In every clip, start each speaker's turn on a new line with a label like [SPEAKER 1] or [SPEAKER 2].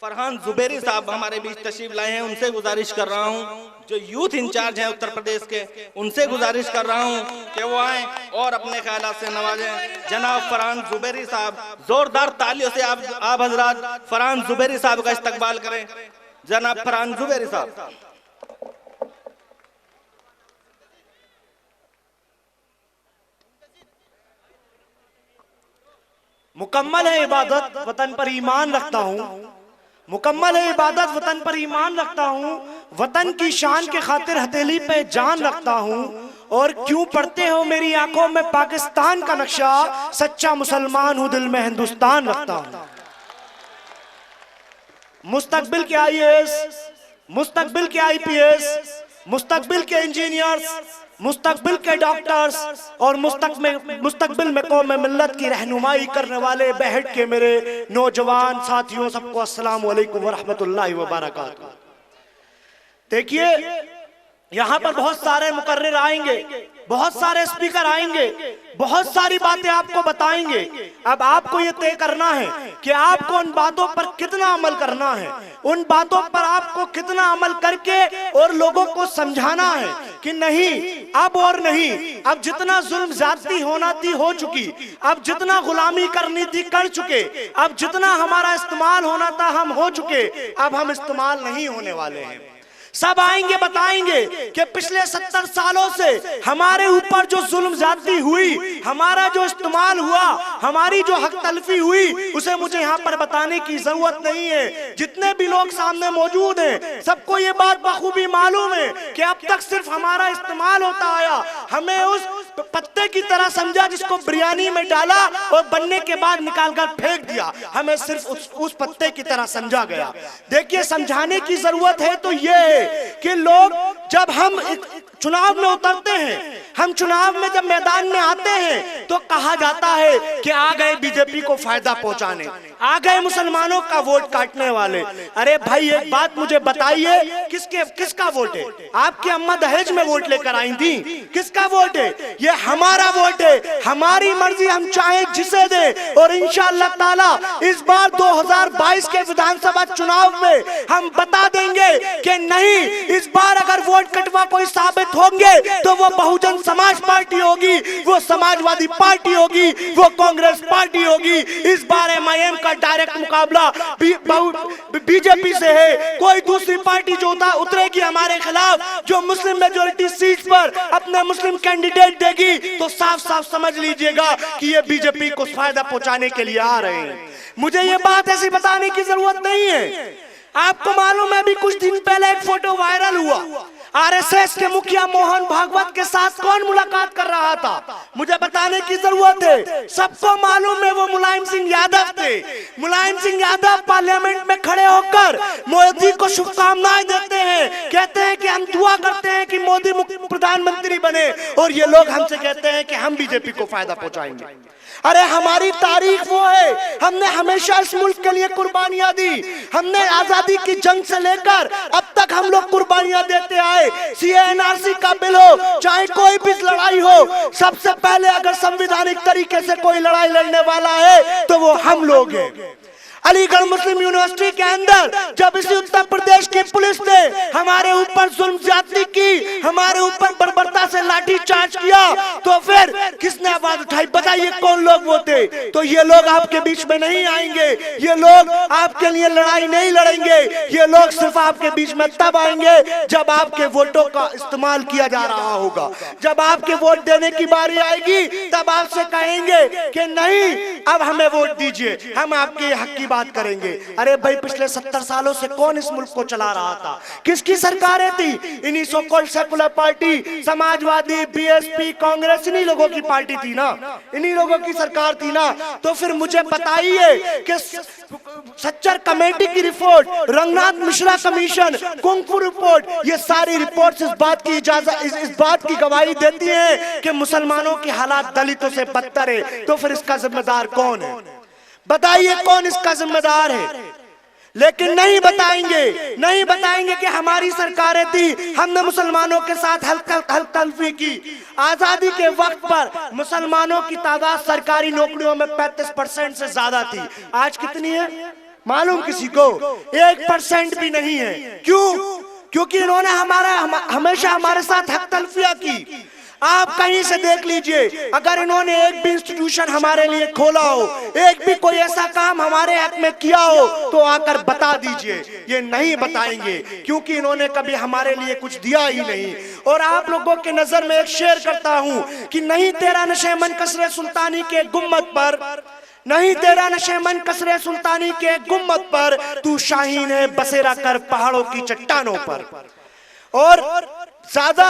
[SPEAKER 1] फरहान जुबैरी साहब हमारे बीच तशरीफ लाए हैं, उनसे गुजारिश कर रहा हूं, जो यूथ इंचार्ज हैं उत्तर प्रदेश के, उनसे गुजारिश कर रहा हूं कि वो आए और अपने ख्यालात से नवाजें जनाब फरहान जुबैरी साहब। जोरदार तालियों से आप हजरात फरहान जुबैरी साहब का इस्तकबाल करें। जनाब फरहान जुबैरी साहब।
[SPEAKER 2] मुकम्मल है इबादत वतन पर ईमान रखता हूँ, मुकम्मल है इबादत वतन पर ईमान रखता हूँ, वतन की शान के खातिर हथेली पे जान रखता हूँ। और क्यों पढ़ते हो मेरी आंखों में पाकिस्तान का नक्शा, सच्चा मुसलमान हूँ दिल में हिंदुस्तान रखता हूँ। मुस्तकबिल के IAS, मुस्तकबिल के IPS, मुस्तकबिल के इंजीनियर्स, मुस्तकबिल के डॉक्टर्स और मुस्तकबिल में कौम मिल्लत की रहनुमाई करने वाले बहट के मेरे नौजवान साथियों, सबको अस्सलाम वालेकुम व रहमतुल्लाहि व बरकातहू। देखिए, यहाँ पर बहुत सारे मुकर्रिर आएंगे, बहुत सारे स्पीकर आएंगे, बहुत सारी बातें आपको बताएंगे। अब आपको ये तय करना है कि आपको उन बातों पर कितना अमल करना है, उन बातों पर आपको कितना अमल करके और लोगों को समझाना है कि नहीं, अब और नहीं, अब जितना जुल्म ज्यादती होना थी हो चुकी, अब जितना गुलामी करनी थी कर चुके, अब जितना हमारा इस्तेमाल होना था हम हो चुके, अब हम इस्तेमाल नहीं होने वाले हैं। सब आएंगे, बताएंगे कि पिछले 70 सालों से हमारे ऊपर जो जुल्म ज्यादती हुई, हमारा जो इस्तेमाल हुआ, हमारी जो हक तलफी हुई, उसे मुझे यहाँ पर बताने की जरूरत नहीं है। जितने भी लोग सामने मौजूद हैं, सबको ये बात बखूबी मालूम है कि अब तक सिर्फ हमारा इस्तेमाल होता आया। हमें उस पत्ते की तरह समझा जिसको बिरयानी में डाला और बनने के बाद निकालकर फेंक दिया, हमें सिर्फ उस पत्ते की तरह समझा गया। देखिए, समझाने की जरूरत है तो ये है कि लोग, जब हम चुनाव में उतरते हैं, हम चुनाव में जब मैदान में आते हैं तो कहा जाता है कि आ गए बीजेपी को फायदा पहुंचाने, आ गए मुसलमानों का वोट काटने वाले। अरे भाई, एक बात मुझे बताइए, किसका वोट है? आपकी अम्मा दहेज में वोट लेकर आई थी, किसका वोट है? ये हमारा वोट है, हमारी मर्जी, हम चाहे जिसे दे। और इंशाअल्लाह ताला इस बार 2022 के विधानसभा चुनाव में हम बता देंगे कि नहीं, इस बार अगर वोट कटवा कोई साबित होंगे तो वो बहुजन समाज पार्टी होगी, वो समाजवादी पार्टी होगी, वो कांग्रेस पार्टी होगी। इस बार MIM का डायरेक्ट मुकाबला बीजेपी से है। कोई दूसरी पार्टी जो उतरेगी हमारे खिलाफ, जो मुस्लिम मेजोरिटी सीट पर अपने मुस्लिम कैंडिडेट देगी, तो साफ साफ समझ लीजिएगा कि ये बीजेपी को फायदा पहुंचाने के लिए आ रहे हैं। मुझे ये बात ऐसी बताने की जरूरत नहीं है। आपको मालूम है, अभी कुछ दिन पहले एक फोटो वायरल हुआ, RSS के मुखिया मोहन भागवत के साथ कौन मुलाकात कर रहा था? मुझे बताने की जरूरत है, सबको मालूम है वो मुलायम सिंह यादव थे। मुलायम सिंह यादव पार्लियामेंट में खड़े होकर मोदी को शुभकामनाएं देते हैं, कहते हैं कि हम दुआ करते हैं कि मोदी प्रधानमंत्री बने, और ये लोग हमसे कहते हैं कि हम बीजेपी को फायदा पहुंचाएंगे। अरे हमारी तारीख वो है, हमने हमेशा इस मुल्क के लिए कुर्बानियां दी। हमने आजादी की जंग से लेकर अब तक हम लोग कुर्बानियां देते आए। CA NRC का बिल हो, चाहे कोई भी लड़ाई हो, सबसे पहले अगर संवैधानिक तरीके से कोई लड़ाई लड़ने वाला है तो वो हम लोग हैं। अलीगढ़ मुस्लिम यूनिवर्सिटी के अंदर जब इसी उत्तर प्रदेश की पुलिस ने हमारे ऊपर जुल्म ज्यादती की, हमारे ऊपर बर्बरता से लाठी चार्ज किया, तो फिर किसने आवाज उठाई? बताइए कौन लोग वो थे? तो ये लोग आपके बीच में नहीं आएंगे, ये लोग आपके लिए लड़ाई नहीं लड़ेंगे, ये लोग सिर्फ आपके बीच में तब आएंगे जब आपके वोटों का इस्तेमाल किया जा रहा होगा। जब आपके वोट देने की बारी आएगी तब आपसे कहेंगे कि नहीं, अब हमें वोट दीजिए, हम आपके हक की बात करेंगे। अरे भाई, पिछले 70 सालों से कौन इस मुल्क को चला रहा था? किसकी सरकारें थी? इन्हीं so called secular party, Samajwadi, BSP, Congress, इन्हीं लोगों की पार्टी थी ना, इन्हीं लोगों की सरकार थी ना। तो फिर मुझे बताइए कि सच्चर कमेटी की report, Ranganath Mishra commission, kung fu report, ये सारी रिपोर्ट्स इस बात की गवाही देती हैं कि मुसलमानों की हालात दलितों से बदतर है। तो फिर इसका जिम्मेदार कौन है? बताइए कौन इसका जिम्मेदार है? लेकिन नहीं बताएंगे, नहीं बताएंगे कि हमारी सरकारें थी, हमने मुसलमानों के साथ हल्का तलफी की। आजादी के वक्त पर मुसलमानों की तादाद सरकारी नौकरियों में 35% से ज्यादा थी। आज कितनी है? मालूम किसी को? 1% भी नहीं है। क्यों? क्योंकि इन्होंने हमेशा हमारे साथ हक तलफिया की। आप कहीं से देख लीजिए, अगर इन्होंने एक भी इंस्टीट्यूशन हमारे लिए खोला हो, एक भी कोई ऐसा काम हमारे हक में किया हो, तो आकर बता दीजिए। ये नहीं बताएंगे क्योंकि इन्होंने कभी हमारे लिए कुछ दिया ही नहीं। और आप लोगों के नजर में एक शेर करता हूं कि नहीं तेरा नशे मन कसरे सुल्तानी के गुम्मत पर, नहीं तेरा नशे मन कसरे सुल्तानी के गुम्मत पर, तू शाहीन है बसेरा कर पहाड़ों की चट्टानों पर। और ज्यादा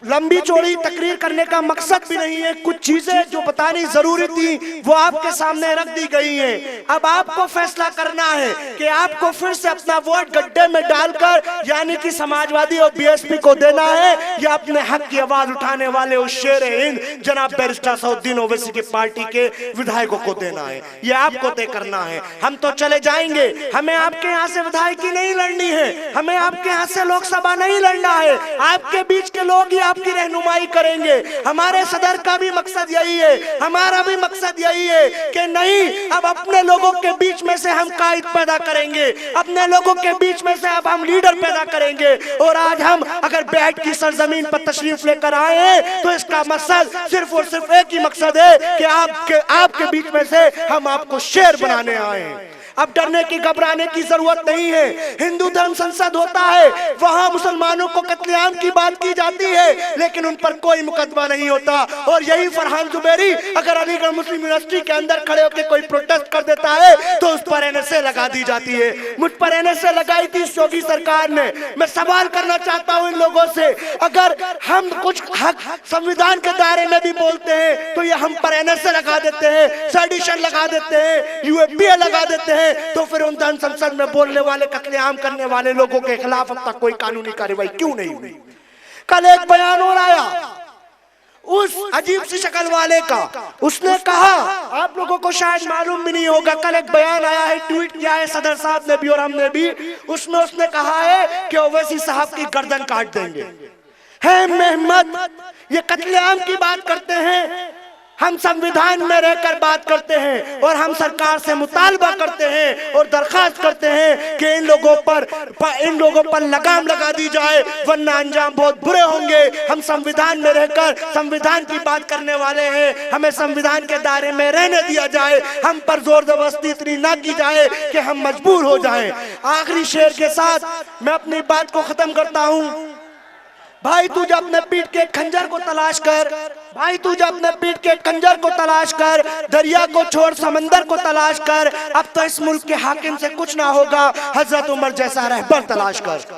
[SPEAKER 2] लंबी चौड़ी तकरीर करने का मकसद भी नहीं है। कुछ चीजें जो बतानी जरूरी थी वो आपके सामने रख दी गई हैं। अब आपको फैसला करना है कि आपको फिर से अपना वोट गड्ढे में डालकर यानी कि समाजवादी और बीएसपी को देना है या अपने हक की आवाज उठाने वाले उस शेर हिंद जनाब बैरिस्टर असदुद्दीन ओवैसी की पार्टी के विधायकों को देना है। ये आपको तय करना है। हम तो चले जाएंगे, हमें आपके यहाँ से विधायकी नहीं लड़नी है, हमें आपके यहाँ से लोकसभा नहीं लड़ना है। आपके बीच के लोग ही आपकी रहनुमाई करेंगे। हमारे सदर का भी मकसद यही है, हमारा भी मकसद यही है कि नहीं, अब अपने लोगों के बीच में से हम कायद पैदा करेंगे, अपने लोगों के बीच में से अब हम लीडर पैदा करेंगे। और आज हम अगर बैठ की सरजमीन पर तशरीफ लेकर आए हैं तो इसका मकसद सिर्फ और सिर्फ एक ही मकसद है कि आपके बीच में से हम आपको शेर बनाने आए हैं। अब डरने की घबराने की जरूरत नहीं है। हिंदू धर्म संसद होता है, वहां मुसलमानों को कत्लेआम की बात की जाती है, लेकिन उन पर कोई मुकदमा नहीं होता। और यही फरहान जुबैरी अगर अलीगढ़ मुस्लिम यूनिवर्सिटी के अंदर खड़े होकर कोई प्रोटेस्ट कर देता है तो उस पर एनएसए लगा दी जाती है। मुझ पर एनएसए लगाई थी योगी सरकार ने। मैं सवाल करना चाहता हूं इन लोगों से, अगर हम कुछ हक संविधान के दायरे में भी बोलते हैं तो ये हम पर एनएसए लगा देते हैं, सेडिशन लगा देते हैं, यूएपीए लगा देते हैं, तो फिर उन धन संसद में बोलने वाले कत्लेआम करने वाले लोगों के खिलाफ अब तक कोई कानूनी कार्रवाई क्यों नहीं हुई? कल एक बयान और आया उस अजीब सी शक्ल वाले का, उसने कहा, आप लोगों को शायद मालूम भी नहीं होगा, कल एक बयान आया है, ट्वीट किया है सदर साहब ने भी और हमने भी, उसमें उसने कहा है कि ओवैसी साहब की गर्दन काट देंगे। है मेहमत, ये कत्लेआम की बात करते हैं, हम संविधान में रहकर बात करते हैं और हम सरकार से मुतालबा करते हैं और दरखास्त करते हैं कि इन लोगों पर लगाम लगा दी जाए, वरना अंजाम बहुत बुरे होंगे। हम संविधान में रहकर संविधान की बात करने वाले हैं, हमें संविधान के दायरे में रहने दिया जाए, हम पर जोर जबरदस्ती इतनी ना की जाए कि हम मजबूर हो जाएं। आखिरी शेर के साथ मैं अपनी बात को खत्म करता हूं। भाई तू जब अपने पीठ के खंजर को तलाश कर, भाई तू जब अपने पीठ के खंजर को तलाश कर, दरिया को छोड़ समंदर को तलाश कर, अब तो इस मुल्क के हाकिम से कुछ ना होगा, हजरत उमर जैसा रहबर तलाश कर।